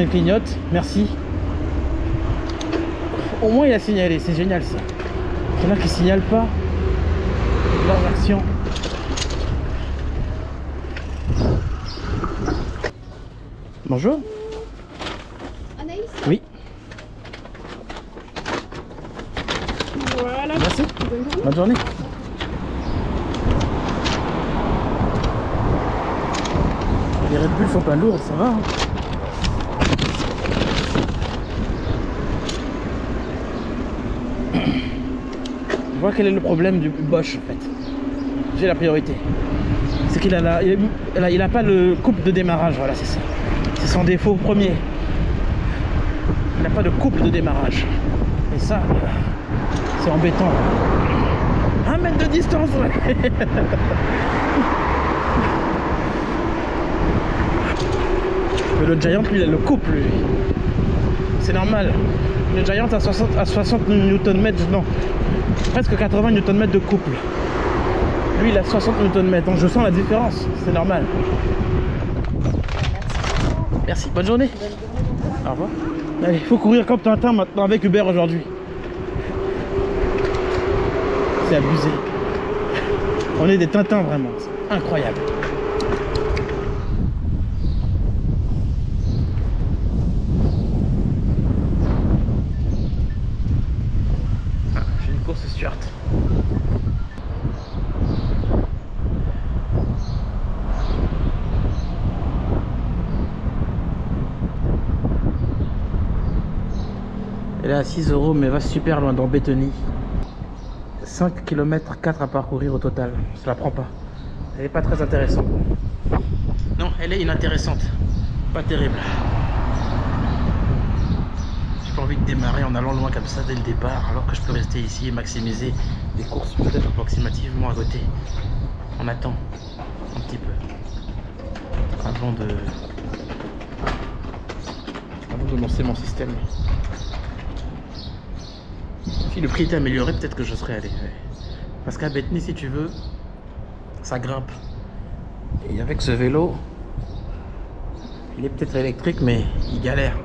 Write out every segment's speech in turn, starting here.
Il clignote, merci. Au moins il a signalé, c'est génial ça. Il y en a qui signalent pas leurs actions. Bonjour. Anaïs? Oui. Voilà. Merci. Bonne journée. Bonne journée. Les Red Bull sont pas lourds, ça va. Hein. Je vois quel est le problème du Bosch en fait. J'ai la priorité. C'est qu'il a, il a pas le couple de démarrage, voilà c'est ça. C'est son défaut premier. Il n'a pas de couple de démarrage. Et ça, c'est embêtant. 1 mètre de distance, ouais. Mais le Giant, lui, il a le couple, lui. C'est normal. Le Giant a 60 Nm, non. Presque 80 Nm de couple. Lui, il a 60 Nm, donc je sens la différence. C'est normal. Merci. Bonne journée. Au revoir. Allez, il faut courir comme Tintin maintenant avec Uber aujourd'hui. C'est abusé. On est des Tintins vraiment. C'est incroyable. J'ai une course Stuart. Elle est à 6 € mais va super loin dans Bétheny. 5 km 4 à parcourir au total. Je la prends pas. Elle est pas très intéressante. Non, elle est inintéressante. Pas terrible. J'ai pas envie de démarrer en allant loin comme ça dès le départ, alors que je peux rester ici et maximiser des courses peut-être approximativement à côté. On attend un petit peu avant de lancer mon système. Si le prix était amélioré, peut-être que je serais allé. Parce qu'à Bétheny, si tu veux, ça grimpe. Et avec ce vélo, il est peut-être électrique, mais il galère.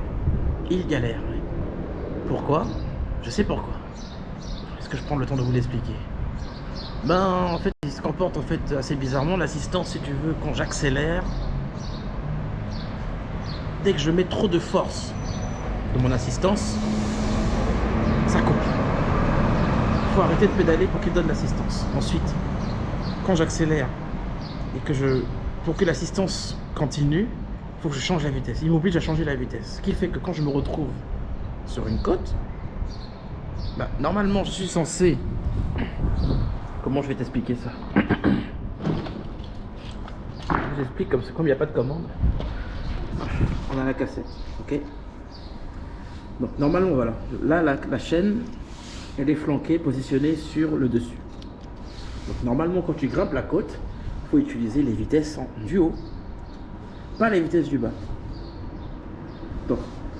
Il galère. Pourquoi? Je sais pourquoi. Est-ce que je prends le temps de vous l'expliquer? Ben, en fait, il se comporte en fait assez bizarrement. L'assistance, si tu veux, quand j'accélère, dès que je mets trop de force de mon assistance, ça coupe. Il faut arrêter de pédaler pour qu'il donne l'assistance. Ensuite, quand j'accélère et que pour que l'assistance continue, il faut que je change la vitesse. Il m'oblige à changer la vitesse. Ce qui fait que quand je me retrouve sur une côte, bah, normalement je suis censé... Comment je vais t'expliquer ça? Je vous explique comme il n'y a pas de commande. On a la cassette, ok? Donc normalement voilà, là la chaîne elle est flanquée, positionnée sur le dessus. Donc normalement quand tu grimpes la côte, il faut utiliser les vitesses du haut, pas les vitesses du bas. Donc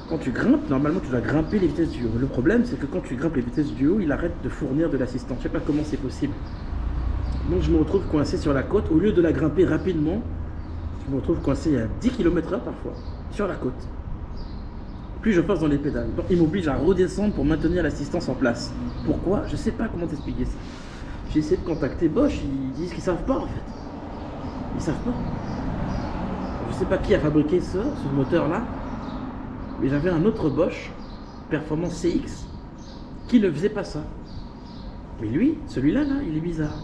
quand tu grimpes, normalement tu dois grimper les vitesses du haut. Le problème c'est que quand tu grimpes les vitesses du haut, il arrête de fournir de l'assistance. Je sais pas comment c'est possible. Donc je me retrouve coincé sur la côte, au lieu de la grimper rapidement, je me retrouve coincé à 10 km/h parfois, sur la côte. Plus je passe dans les pédales. Donc il m'oblige à redescendre pour maintenir l'assistance en place. Pourquoi? Je sais pas comment t'expliquer ça. J'ai essayé de contacter Bosch, ils disent qu'ils savent pas en fait. Ils savent pas. Je sais pas qui a fabriqué ce moteur là, mais j'avais un autre Bosch, Performance CX, qui ne faisait pas ça. Mais lui, celui-là, là, il est bizarre.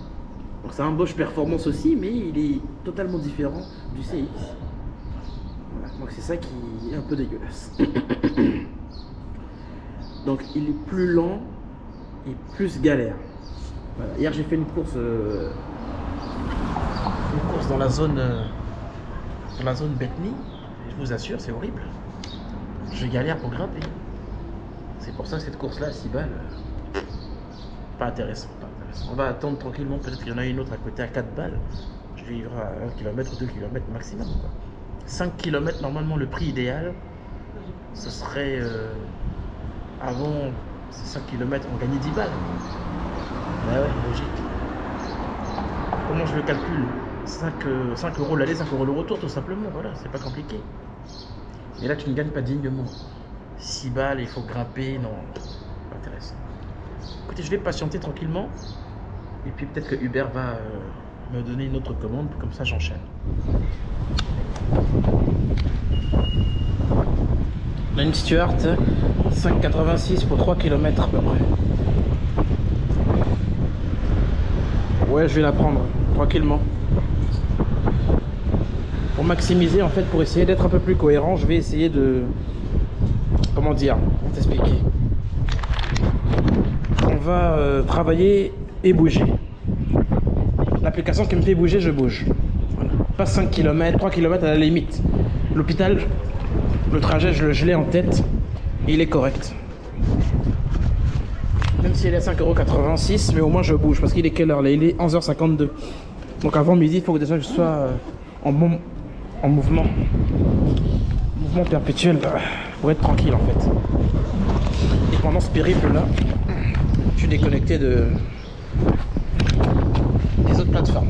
Donc c'est un Bosch Performance aussi, mais il est totalement différent du CX. Voilà, donc c'est ça qui est un peu dégueulasse. Donc il est plus lent et plus galère. Voilà. Hier j'ai fait une course dans la zone Bétheny. Je vous assure, c'est horrible. Je galère pour grimper. C'est pour ça que cette course-là, à 6 balles, pas intéressant, pas intéressant. On va attendre tranquillement, peut-être qu'il y en a une autre à côté à 4 balles. Je vais vivre à 1 km ou 2 km maximum, quoi. 5 km, normalement, le prix idéal, ce serait avant ces 5 km, on gagnait 10 balles. Bah ouais, logique. Comment je le calcule? 5 euros l'aller, 5 euros le retour, tout simplement, voilà, c'est pas compliqué. Et là, tu ne gagnes pas dignement. 6 balles, il faut grimper, non, pas intéressant. Écoutez, je vais patienter tranquillement, et puis peut-être que Uber va me donner une autre commande, comme ça j'enchaîne. On a une Stuart, 5,86 pour 3 km à peu près. Ouais, je vais la prendre, tranquillement. Pour maximiser, en fait, pour essayer d'être un peu plus cohérent, je vais essayer de... Comment dire? On t'expliquer. On va travailler et bouger. L'application qui me fait bouger, je bouge. Voilà. Pas 5 km, 3 km à la limite. L'hôpital, le trajet, je l'ai en tête. Et il est correct. Même si elle est à 5,86 €, mais au moins je bouge. Parce qu'il est quelle heure là? Il est 11h52. Donc avant midi, il faut que déjà je sois en mouvement. Mouvement perpétuel pour être tranquille en fait. Et pendant ce périple là, je suis déconnecté des autres plateformes.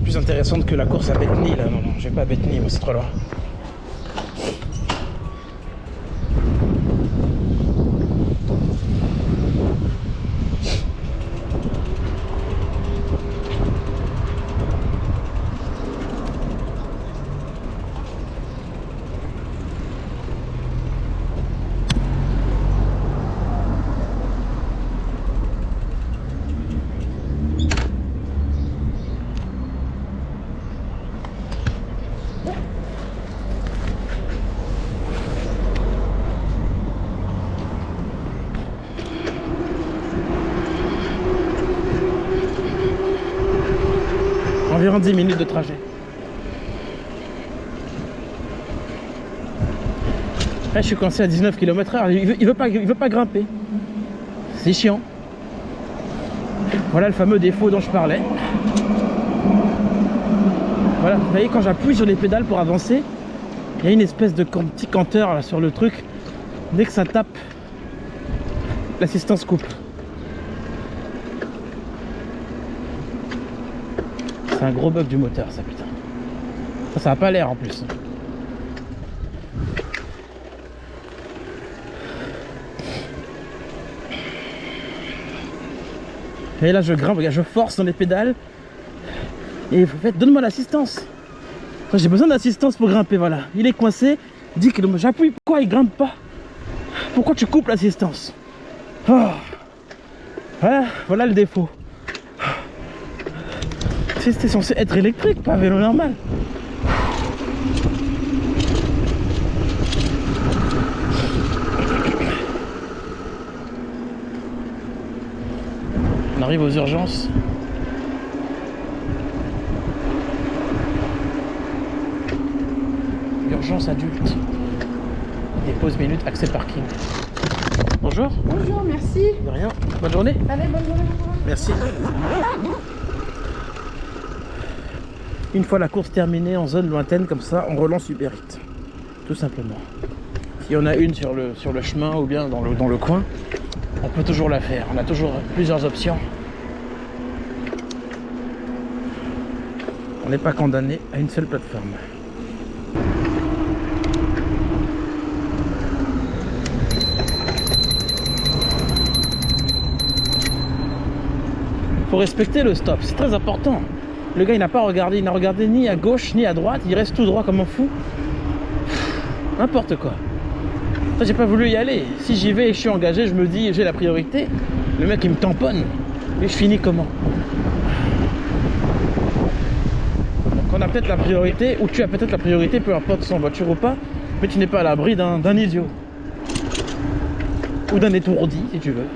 Plus intéressante que la course à Bethany là. Non, je vais pas à Bethany, moi c'est trop loin. Environ 10 minutes de trajet. Là, je suis coincé à 19 km/h. Il veut pas grimper. C'est chiant. Voilà le fameux défaut dont je parlais. Voilà, vous voyez, quand j'appuie sur les pédales pour avancer, il y a une espèce de petit canteur là sur le truc. Dès que ça tape, l'assistance coupe. C'est un gros bug du moteur, ça, putain. Ça a pas l'air en plus. Et là, je grimpe, je force dans les pédales. Et en fait, donne-moi l'assistance. J'ai besoin d'assistance pour grimper, voilà. Il est coincé, 10 km. J'appuie, pourquoi il grimpe pas? Pourquoi tu coupes l'assistance? Oh. Voilà le défaut. C'était censé être électrique, pas vélo normal. On arrive aux urgences. Urgence adulte. Dépose minute, accès parking. Bonjour. Bonjour, merci. De rien. Bonne journée. Allez, bonne journée. Merci. Une fois la course terminée en zone lointaine comme ça, on relance Uber Eats. Tout simplement. S'il y en a une sur le chemin ou bien dans le coin, on peut toujours la faire. On a toujours plusieurs options. On n'est pas condamné à une seule plateforme. Il faut respecter le stop, c'est très important. Le gars il n'a pas regardé, il n'a regardé ni à gauche ni à droite, il reste tout droit comme un fou. N'importe quoi. Ça, j'ai pas voulu y aller. Si j'y vais et je suis engagé, je me dis j'ai la priorité. Le mec il me tamponne. Et je finis comment? Donc on a peut-être la priorité, ou tu as peut-être la priorité, peu importe son voiture ou pas, mais tu n'es pas à l'abri d'un idiot. Ou d'un étourdi si tu veux.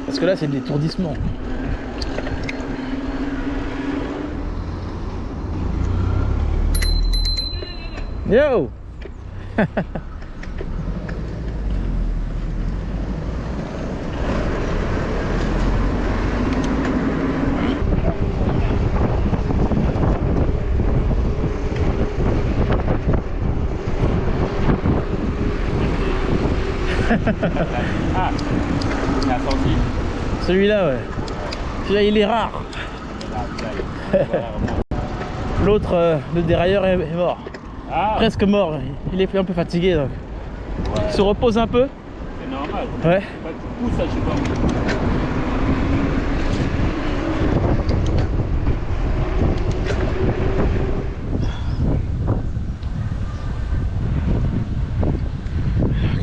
Parce que là c'est de l'étourdissement. Yo. Ah, il a sorti. Celui-là, ouais. Celui-là, il est rare. L'autre, le dérailleur est mort. Ah, Presque mort. Il est un peu fatigué, donc. ouais. Il se repose un peu. C'est normal. Ouais. Pas de coup, ça, je sais pas.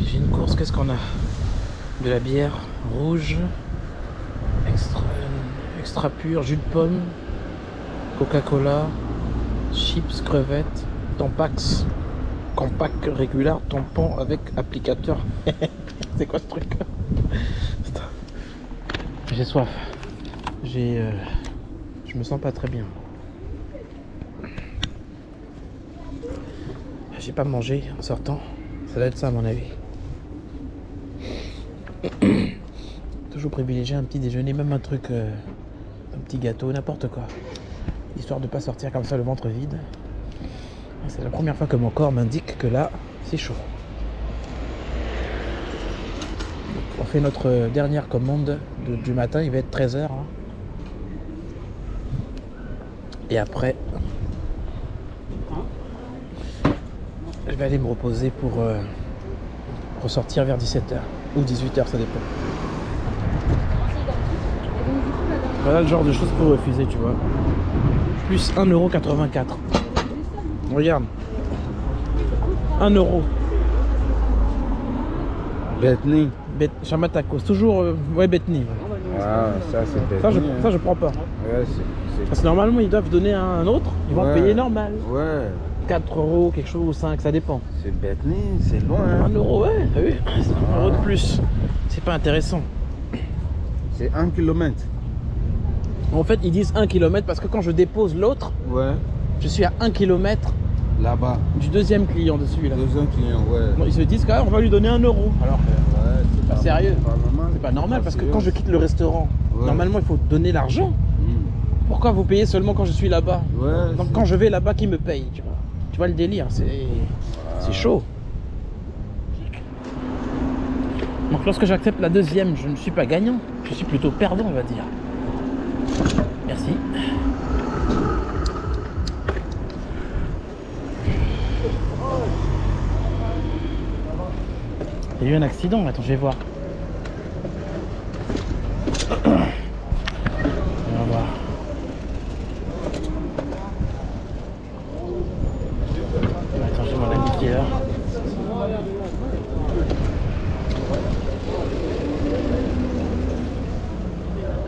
J'ai une course, qu'est-ce qu'on a? De la bière rouge, extra pure, jus de pomme, Coca-Cola, chips, crevettes, Tampax, compact régular, tampon avec applicateur. C'est quoi ce truc? J'ai soif. Je me sens pas très bien. J'ai pas mangé en sortant. Ça doit être ça à mon avis. Toujours privilégier un petit déjeuner, même un truc, un petit gâteau, n'importe quoi. Histoire de pas sortir comme ça le ventre vide. C'est la première fois que mon corps m'indique que là, c'est chaud. Donc, on fait notre dernière commande du matin, il va être 13 h. Hein. Et après, je vais aller me reposer pour ressortir vers 17 h ou 18 h, ça dépend. Voilà le genre de choses pour refuser, tu vois. Plus 1,84 €. Regarde. 1 €. Bethany. Chamatakos. Toujours, ouais, Bethany. Ah, ça c'est Bethany. Ça, je prends pas. Ouais, Parce que normalement, ils doivent donner à un autre. Ils vont payer normal. Ouais. 4 €, quelque chose, ou 5, ça dépend. C'est Bethany, c'est loin. Hein. 1 €, ouais, t'as vu? C'est 1 € de plus. C'est pas intéressant. C'est 1 km. En fait, ils disent 1 km parce que quand je dépose l'autre, Ouais. je suis à 1 km Là-bas. du deuxième client de celui-là. Deuxième client, ouais. Bon, ils se disent quand même, on va lui donner 1 €. Alors que Ouais, c'est pas sérieux. Pas normal. c'est pas normal parce que quand je quitte le restaurant, Ouais. normalement, il faut donner l'argent. Pourquoi vous payez seulement quand je suis là-bas? Ouais. Donc quand je vais là-bas, qui me paye, tu vois? Tu vois le délire, c'est chaud. Donc lorsque j'accepte la deuxième, je ne suis pas gagnant, je suis plutôt perdant, on va dire. Merci. Il y a eu un accident, attends, je vais voir. On va voir. Attends, j'ai mon ami qui est là.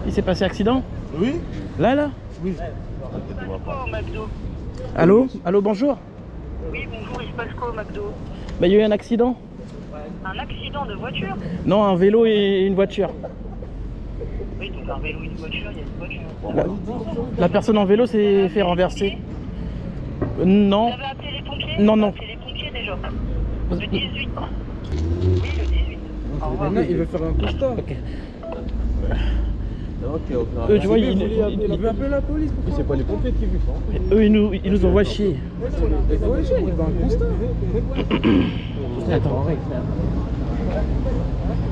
Il s'est passé accident? Oui. Là? Oui. Au McDo. Allô? Allô, bonjour? Oui, bonjour, il se passe quoi au McDo? Bah, il y a eu un accident? Un accident de voiture? Non, un vélo et une voiture. Oui, donc un vélo et une voiture, il y a une voiture. La personne en vélo s'est fait renverser. Non. Vous avez appelé les pompiers? Non, non. Vous avez appelé les pompiers déjà. Le 18. Oui, le 18. Au revoir. Il veut faire un constat. Ok. Tu vois, il veut appeler la police. Mais c'est pas les pompiers qui veulent ça. Eux, ils nous envoient chier. Il faut agir, il veut un constat. Attends.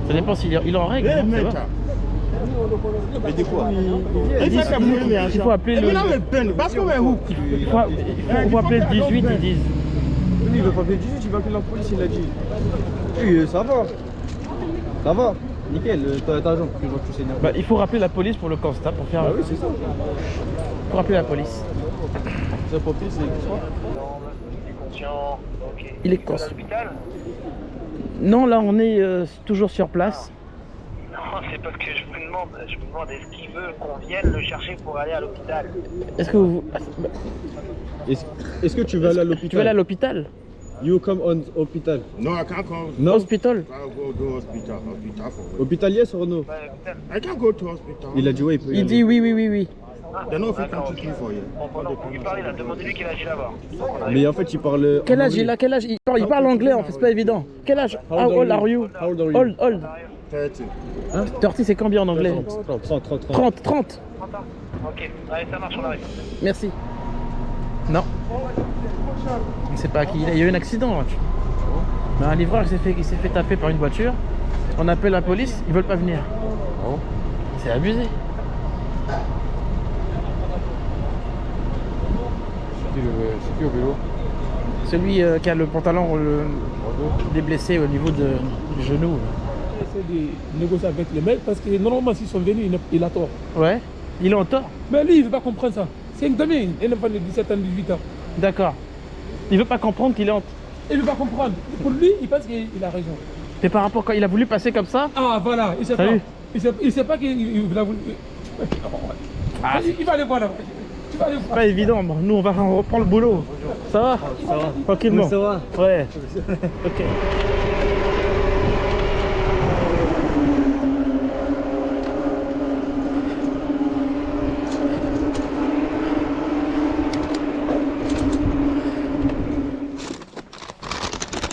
Ça dépend s'il est en règle. Non, ça va. Mais de quoi? Il faut appeler le... Il faut appeler le 18, ils disent. Il veut pas appeler le 18, il va appeler la police, il a dit. Oui, ça va. Ça va. Nickel, t'as raison, parce que je vois que tu s'énerves. Bah, il faut rappeler la police pour le constat, pour faire... Bah oui, c'est ça. Il faut rappeler la police. C'est pompier, c'est quoi? Conscient. Ok. Il est À conscient. l'hôpital? Non, là, on est toujours sur place. Non, c'est parce que je me demande est-ce qu'il veut qu'on vienne le chercher pour aller à l'hôpital? Est-ce que vous... Est-ce que tu veux aller à l'hôpital? Tu vas aller à l'hôpital? You come on hospital. No, I can't come. No? Hospital? I'll go to hospital. Hospital for what? Hospital, yes or no? Ouais, à l'hôpital. I can't go to hospital. Il a dit oui, il peut y Il aller. dit oui. They know if you D'accord, can ok. keep for you. Bon, pendant que vous lui parlez, là, demandez-lui quel âge il a là-bas. Mais en fait, il parle. Quel âge il a? Quel âge il parle anglais en fait, c'est pas évident. Quel âge? How old are you? How old are you? Old. 30. 30 c'est combien en anglais? 30. 30. 30 ans. Ok, allez, ça marche, on arrive. Merci. Non. On sait pas à qui. Il y a eu un accident. Un livreur il s'est fait taper par une voiture. On appelle la police, ils veulent pas venir. C'est abusé. C'est qui au vélo? Celui qui a le pantalon des blessés au niveau du genou. Essayer de négocier avec les mecs parce que normalement s'ils sont venus, il a tort. Ouais. Il est en tort. Mais lui, il ne veut pas comprendre ça. C'est un gamin, un enfant de 17 ans, 18 ans. D'accord. Il veut pas comprendre qu'il est en tort. Il ne veut pas comprendre. Pour lui, il pense qu'il a raison. C'est par rapport quand il a voulu passer comme ça. Ah voilà, il sait Salut. pas. Il sait pas qu'il a voulu. Ah, Il va aller voir là. Tu vas aller voir. pas évident. Bon, nous on va reprendre le boulot. Ça va? Ça va. Tranquillement. Ça va. Ouais. Ok.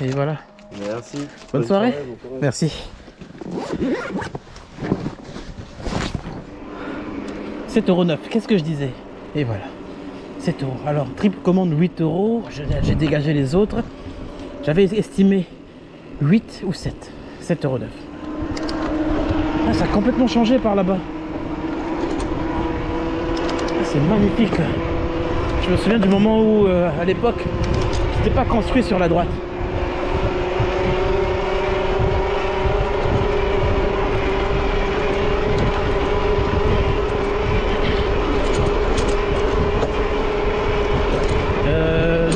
Et voilà. Merci. Bonne soirée. bon courage. Merci. 7,9 €. Qu'est-ce que je disais? Et voilà. 7 €. Alors, triple commande 8 €. J'ai dégagé les autres. J'avais estimé 8 ou 7. 7,9 €. Ah, ça a complètement changé par là-bas. Ah, c'est magnifique. Je me souviens du moment où, à l'époque, c'était pas construit sur la droite.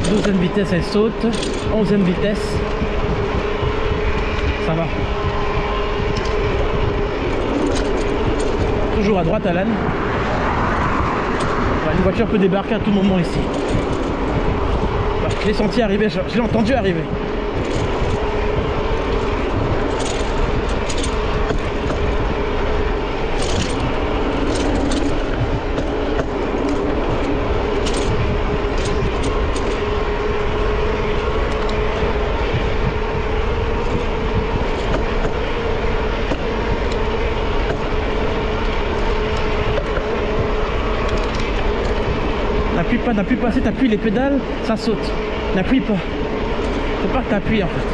Deuxième vitesse elle saute, 11e vitesse, ça va. Toujours à droite Alan. Une voiture peut débarquer à tout moment ici. Je l'ai senti arriver, je l'ai entendu arriver. N'appuie pas, si t'appuies les pédales, ça saute. N'appuie pas. Faut pas que t'appuies en fait.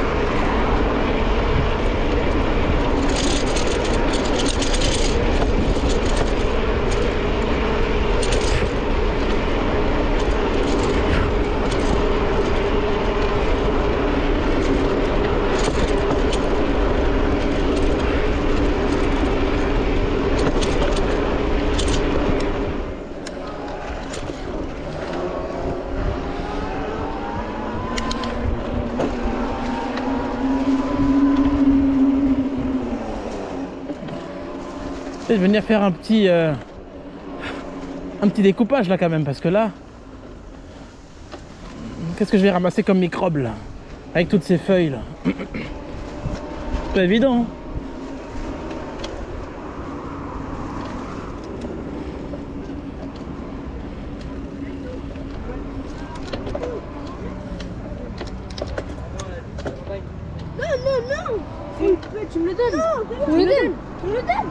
Je vais venir faire un petit découpage là quand même parce que là qu'est-ce que je vais ramasser comme microbes là avec toutes ces feuilles là. C'est pas évident hein. Tu me le donnes. Tu me le donnes. Tu me le donnes.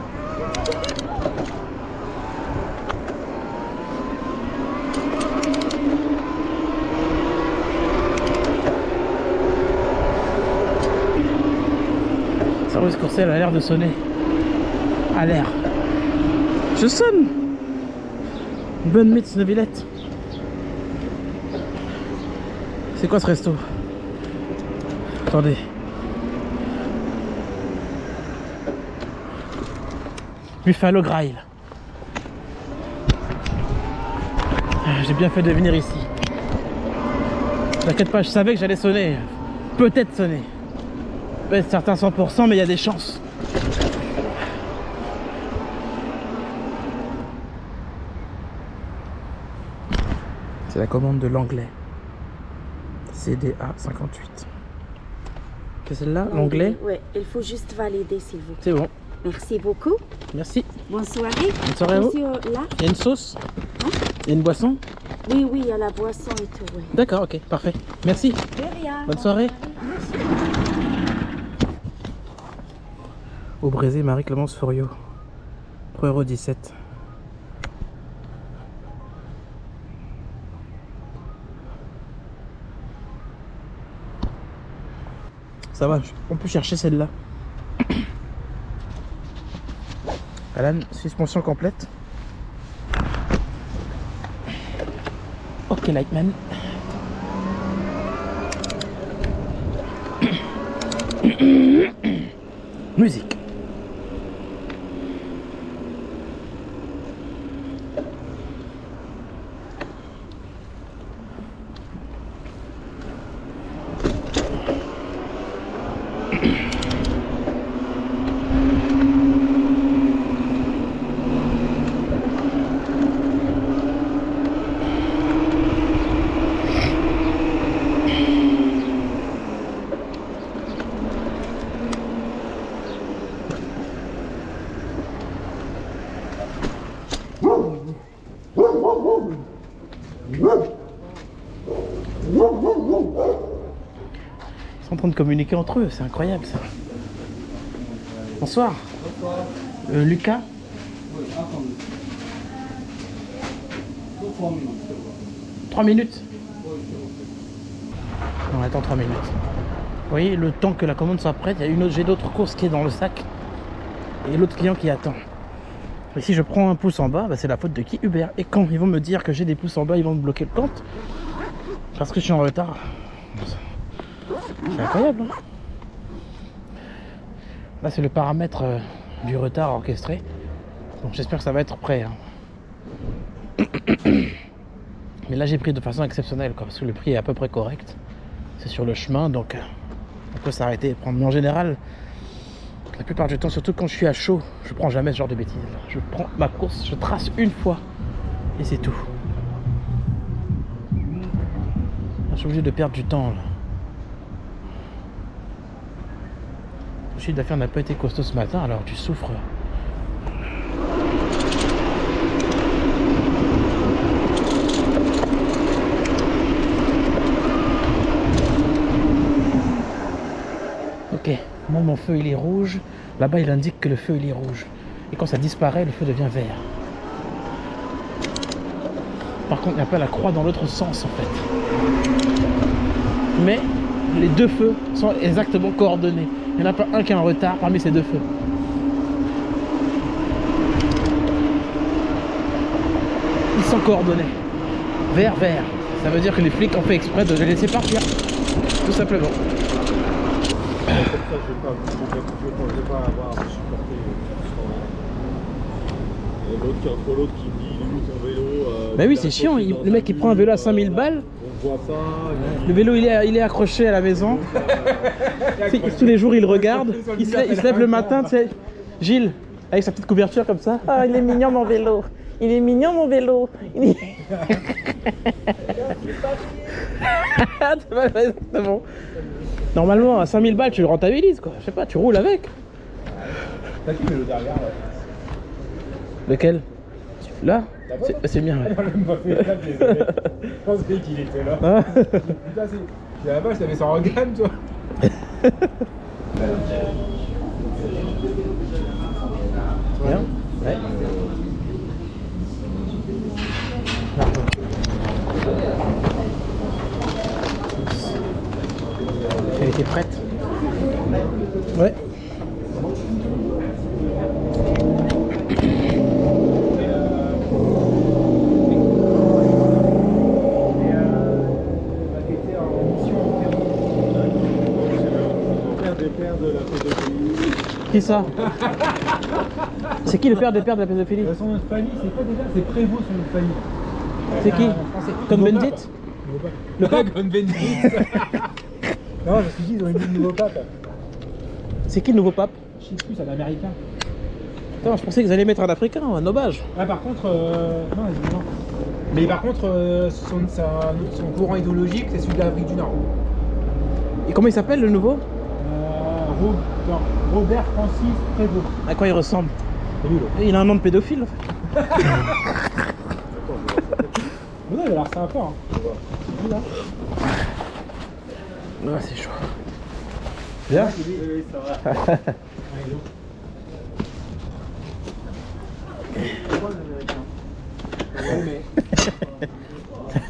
Service Courcelles a l'air de sonner. A l'air. Je sonne. Bonne mythe de Villette. C'est quoi ce resto? Attendez. Buffalo Grill. J'ai bien fait de venir ici. T'inquiète pas, je savais que j'allais sonner. Peut-être sonner. Peut-être certains 100%, mais il y a des chances. C'est la commande de l'anglais. CDA 58. C'est celle-là, l'anglais? Oui, il faut juste valider s'il vous plaît. C'est bon. Merci beaucoup. Merci. Bonne soirée. Bonne soirée à vous. Monsieur, là? Il y a une sauce? Hein? Il y a une boisson? Oui, oui, il y a la boisson et tout, oui. D'accord, ok, parfait. Merci. De rien. Bonne soirée. Au Brésil, Marie-Clémence Forio. 3,17 €. Ça va, on peut chercher celle-là. Alan, suspension complète. Ok, Lightman. Musique. Ils sont en train de communiquer entre eux, c'est incroyable ça. Bonsoir. Lucas. 3 minutes. On attend 3 minutes. Vous voyez, le temps que la commande soit prête, j'ai d'autres courses qui est dans le sac. Et l'autre client qui attend. Et si je prends un pouce en bas, bah c'est la faute de qui? Uber. Et quand ils vont me dire que j'ai des pouces en bas, ils vont me bloquer le compte. Parce que je suis en retard. C'est incroyable, hein. Là c'est le paramètre du retard orchestré. Donc j'espère que ça va être prêt, hein. Mais là j'ai pris de façon exceptionnelle quoi, parce que le prix est à peu près correct. C'est sur le chemin, donc on peut s'arrêter et prendre. Mais en général, la plupart du temps, surtout quand je suis à chaud, je prends jamais ce genre de bêtises. Je prends ma course, je trace une fois et c'est tout. Je suis obligé de perdre du temps là. Le chiffre d'affaires n'a pas été costaud ce matin, alors tu souffres. Ok, moi mon feu il est rouge. Là-bas il indique que le feu il est rouge. Et quand ça disparaît, le feu devient vert. Par contre, il n'y a pas la croix dans l'autre sens en fait. Mais les deux feux sont exactement coordonnés. Il n'y en a pas un qui est en retard parmi ces deux feux. Ils sont coordonnés. Vert, vert. Ça veut dire que les flics ont fait exprès de les laisser partir. Tout simplement. Comme ça, je vais pas avoir à supporter et l'autre qui est entre l'autre qui me dit il est où ton vélo Bah oui, c'est chiant. Le mec il prend un vélo à 5000 balles. On voit ça. Le vélo il est accroché à la maison. Tous les jours il regarde. Il se lève le matin, tu sais. Gilles, avec sa petite couverture comme ça. Ah, il est mignon mon vélo. Il est mignon mon vélo. C'est bon. Normalement, à 5000 balles, tu le rentabilises quoi. Je sais pas, tu roules avec. T'as qui le vélo derrière là? Lequel? Là? C'est bien. Ouais. Je pensais qu'il était là. Ah. Putain, c'est la vache, t'avais ça en gamme toi. Bien. Ouais. Elle était prête? Ouais. Qui ça? C'est qui le père des pères de la pédophilie? Son nom de famille, c'est quoi déjà? C'est Prévost son nom de famille. C'est qui? Cohn-Bendit? Le pape Cohn-Bendit. Non, parce qu'ils ont élu le nouveau pape. C'est qui le nouveau pape? Je sais plus, c'est un américain. Attends, je pensais qu'ils allaient mettre un africain, un obage. Ah, par contre, non, non. Mais par contre, son courant idéologique, c'est celui de l'Afrique du Nord. Et comment il s'appelle le nouveau? Robert Francis Prévost. À quoi il ressemble? Il a un nom de pédophile en fait. Mais non, il a l'air sympa. Hein. Là. Ouais, c'est chaud. Bien. Oui, ça va.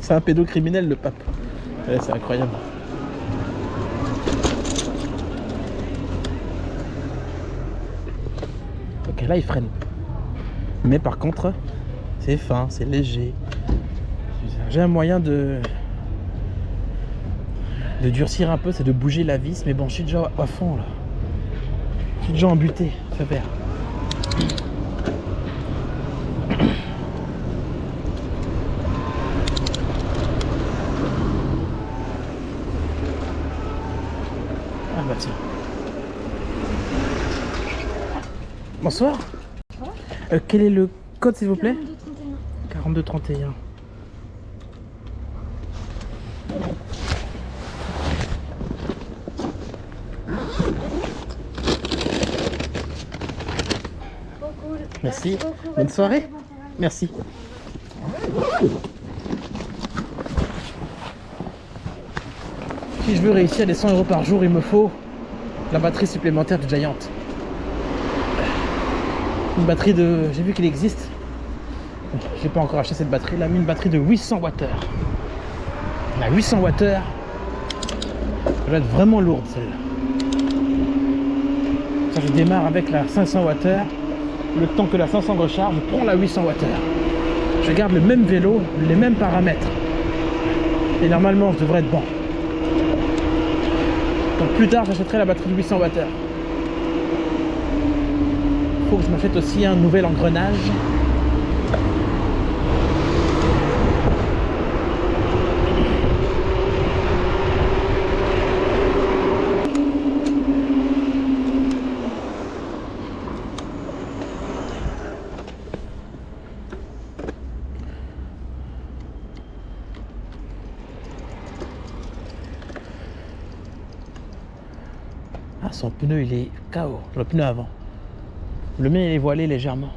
C'est un pédocriminel le pape. Ouais, c'est incroyable. Ok, là il freine. Mais par contre, c'est fin, c'est léger. J'ai un moyen de durcir un peu, c'est de bouger la vis. Mais bon, je suis déjà à fond là. Je suis déjà embuté, fais vert. Ah bah tiens. Bonsoir. Quel est le code s'il vous plaît? 4231. Merci. Bonne soirée. Merci. Si je veux réussir les 100 € par jour, il me faut la batterie supplémentaire de Giant. Une batterie de... J'ai vu qu'il existe. J'ai pas encore acheté cette batterie là, mais une batterie de 800 Wh. La 800 Wh, elle va être vraiment lourde celle-là. Ça, je démarre avec la 500 Wh. Le temps que la 500 recharge, je prends la 800 Wh. Je garde le même vélo, les mêmes paramètres. Et normalement, je devrais être bon. Donc plus tard, j'achèterai la batterie de 800 Wh. Faut que je m'achète aussi un nouvel engrenage. Ah, son pneu il est KO, le pneu avant. Le mien il est voilé légèrement.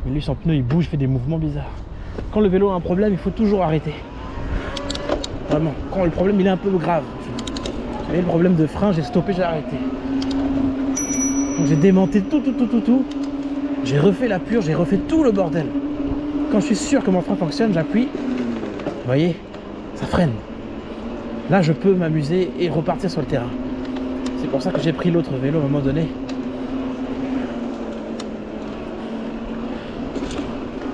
Mais lui son pneu il bouge, fait des mouvements bizarres. Quand le vélo a un problème, il faut toujours arrêter. Vraiment, quand le problème il est un peu grave. J'avais le problème de frein, j'ai stoppé, j'ai arrêté. Donc j'ai démonté tout. J'ai refait la purge, j'ai refait tout le bordel. Quand je suis sûr que mon frein fonctionne, j'appuie. Vous voyez, ça freine. Là je peux m'amuser et repartir sur le terrain. C'est pour ça que j'ai pris l'autre vélo à un moment donné.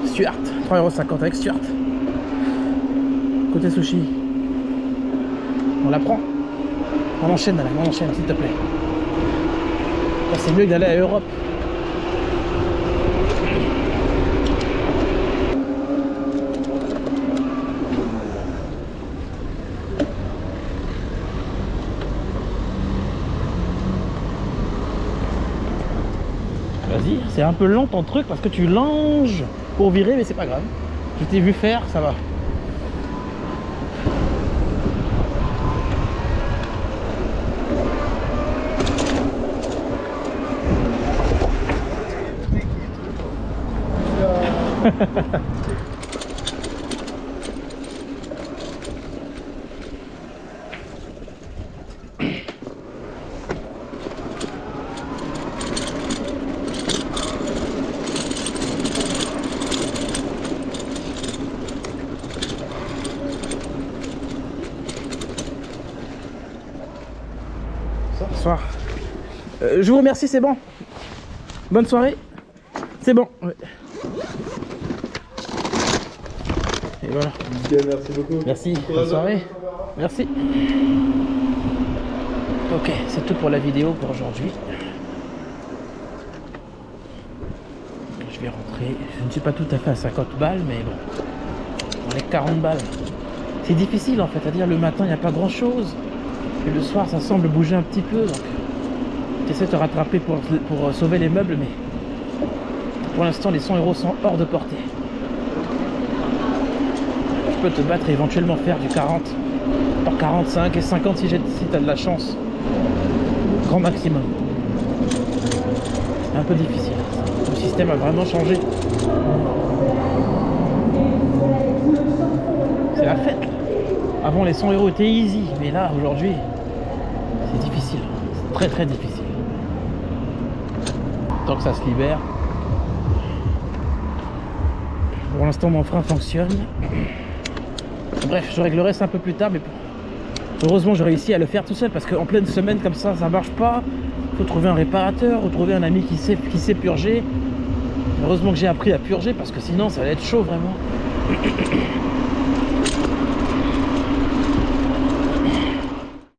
Stuart, 3,50 € avec Stuart. Côté sushi. On la prend. On enchaîne, Alain, on enchaîne, s'il te plaît. C'est mieux que d'aller à Europe. Vas-y, c'est un peu lent ton truc parce que tu longes pour virer, mais c'est pas grave. Je t'ai vu faire, ça va. Bonsoir. Je vous remercie, c'est bon. Bonne soirée. C'est bon. Ouais. Et voilà. Merci beaucoup. Merci. Bonne soirée. Merci. Ok, c'est tout pour la vidéo pour aujourd'hui. Je vais rentrer. Je ne suis pas tout à fait à 50 balles, mais bon. On est 40 balles. C'est difficile en fait, à dire le matin il n'y a pas grand chose. Et le soir ça semble bouger un petit peu. Donc tu essaies de te rattraper pour sauver les meubles, mais pour l'instant les 100 € sont hors de portée. Tu peux te battre et éventuellement faire du 40, par 45 et 50 si tu as de la chance. grand maximum. C'est un peu difficile. Le système a vraiment changé. C'est la fête. Avant les 100 € étaient easy, mais là aujourd'hui c'est difficile. C'est très très difficile. Tant que ça se libère. Pour l'instant mon frein fonctionne. Bref, je réglerai ça un peu plus tard, mais heureusement j'ai réussi à le faire tout seul parce qu'en pleine semaine comme ça marche pas. Il faut trouver un réparateur, retrouver un ami qui sait purger. Heureusement que j'ai appris à purger parce que sinon ça allait être chaud vraiment.